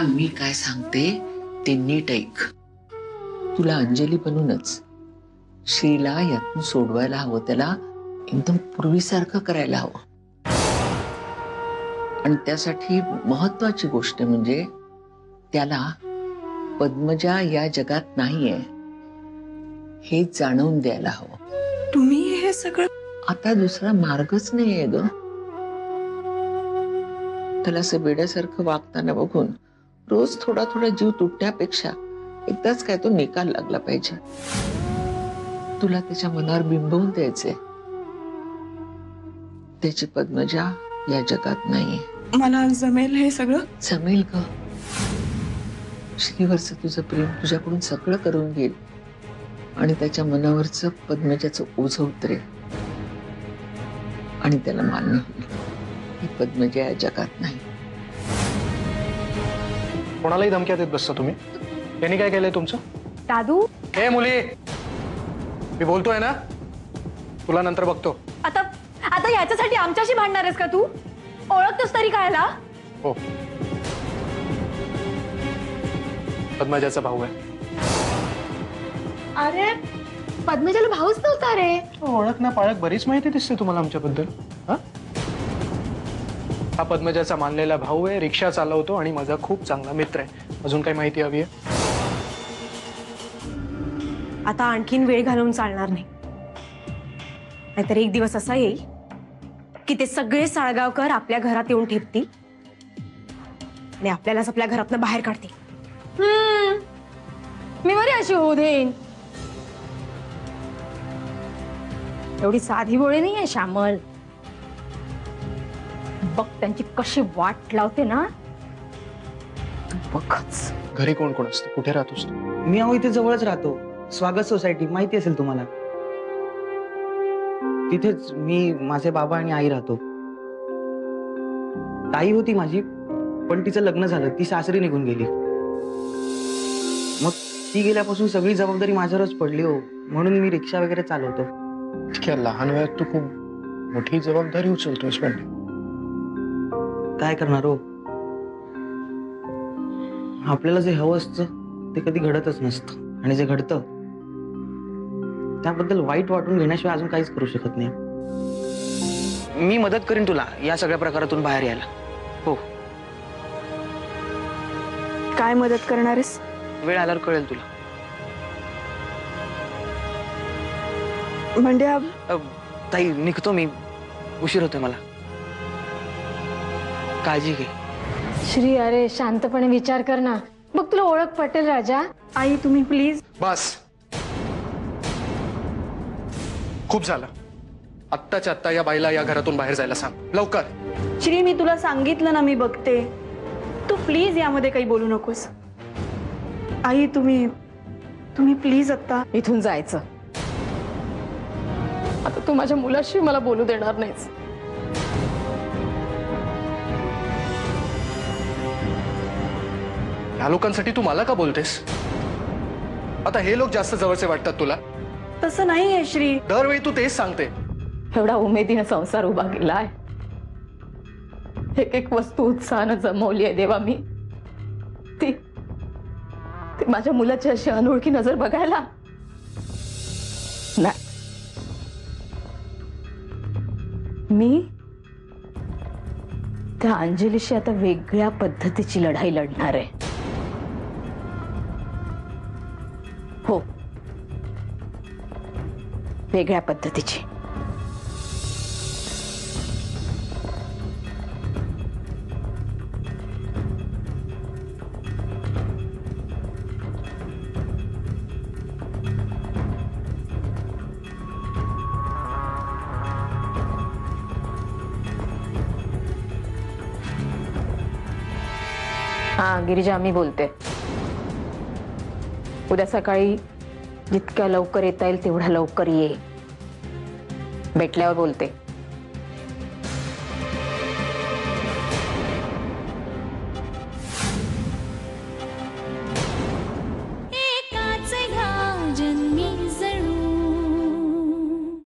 मी काय सांगते ते नीट ऐक. तुला अंजली बनूनच श्रीला यातून सोडवायला हवं, त्याला एकदम पूर्वीसारखं करायला हवं. आणि त्यासाठी महत्वाची गोष्ट म्हणजे त्याला पद्मजा या जगात नाहीये हे जाणवून द्यायला हवं. तुम्ही हे सगळं आता दुसरा मार्गच नाहीये ग. त्याला असं वेड्यासारखं वागताना बघून रोज थोडा थोडा जीव तुटण्यापेक्षा एकदाच काय तो निकाल लागला पाहिजे. तुला त्याच्या मनावर बिंबवून द्यायचंय त्याची पद्मजा या जगात नाहीये. मला जमेल हे सगळं? जमेल ग. श्रीवरचं तुझं प्रेम तुझ्याकडून सगळं करून घेईल आणि त्याच्या मनावरचं पद्मजाचं ओझं उतरेल आणि त्याला मान्य होईल ही पद्मजा या जगात नाही. कोणालाही धमक्या देत बसता तुम्ही? यांनी काय केलंय तुमचं? दादू, हे मुली, मी बोलतोय ना, तुला नंतर बघतो. आता आता याच्यासाठी आमच्याशी भांडणार आहेस का तू? ओळखतोस तरी कायला? हो, पद्मजाचा भाऊ आहे. अरे पद्मजाला भाऊच नव्हता रे. ओळख ना पाळख बरीच माहिती दिसते तुम्हाला आमच्याबद्दल. हा पद्मजाचा मानलेला भाऊ आहे, रिक्षा चालवतो आणि माझा खूप चांगला मित्र आहे. अजून काही माहिती हवी आहे? आता आणखीन वेळ घालवून चालणार नाही, नाहीतर एक दिवस असा येईल की ते सगळे साळगावकर आपल्या घरात येऊन ठेपतील आणि आपल्यालाच आपल्या घरातनं बाहेर काढतील. मी बरी अशी होऊ देईन. एवढी साधी भोळी नाही आहे श्यामल. बघ त्यांची कशी वाट लावते ना, तू बघच. घरी कोण कोण असतं? कुठे राहतोस तू? मी अहो इथे जवळच राहतो, स्वागत सोसायटी माहिती असेल तुम्हाला. तिथेच मी, माझे बाबा आणि आई राहतो. ताई होती माझी, पण तिचं लग्न झालं, ती सासरी निघून गेली. मग ती गेल्यापासून सगळी जबाबदारी माझ्यावरच पडली हो, म्हणून मी रिक्षा वगैरे चालवतो. इतक्या लहान वयात तू खूप मोठी जबाबदारी उचलतोयस. पण काय करणार हो, आपल्याला जे हवं असतं ते कधी घडतच नसतं, आणि जे घडतं त्याबद्दल वाईट वाटून घेण्याशिवाय अजून काहीच करू शकत नाही. मी मदत करीन तुला या सगळ्या प्रकारातून बाहेर यायला. हो, काय मदत करणार आहेस? वेळ आल्यावर कळेल तुला. म्हणजे ताई निघतो मी, उशीर होतोय मला. काळजी घे. श्री, अरे शांतपणे विचार कर ना. बघ तुला ओळख पटेल. राजा, आई तुम्ही प्लीज. बस, खूप झालं. आत्ताच्या आत्ता या बाईला या घरातून बाहेर जायला सांग लवकर. श्री, मी तुला सांगितलं ना, मी बघते. तू प्लीज यामध्ये काही बोलू नकोस. आई तुम्ही प्लीज आता इथून जायचं. आता तू माझ्या मुलाशी मला बोलू देणार नाहीस. ह्या लोकांसाठी तू मला का बोलतेस? आता हे लोक जास्त जवळचे वाटतात तुला? तसं नाहीये श्री. दरवेळी तू तेच सांगते. एवढा उमेदीने संसार उभा केलाय, एक एक वस्तू उत्साहानं जमवली आहे देवा मी. ती माझ्या मुलाची अशी अनोळखी नजर बघायला नाही. मी त्या अंजलीशी आता वेगळ्या पद्धतीची लढाई लढणार आहे. हो, वेगळ्या पद्धतीची. हा गिरिजा, मी बोलते. उद्या सकाळी जितक्या लवकर येता येईल तेवढ्या लवकर ये. भेटल्यावर बोलते.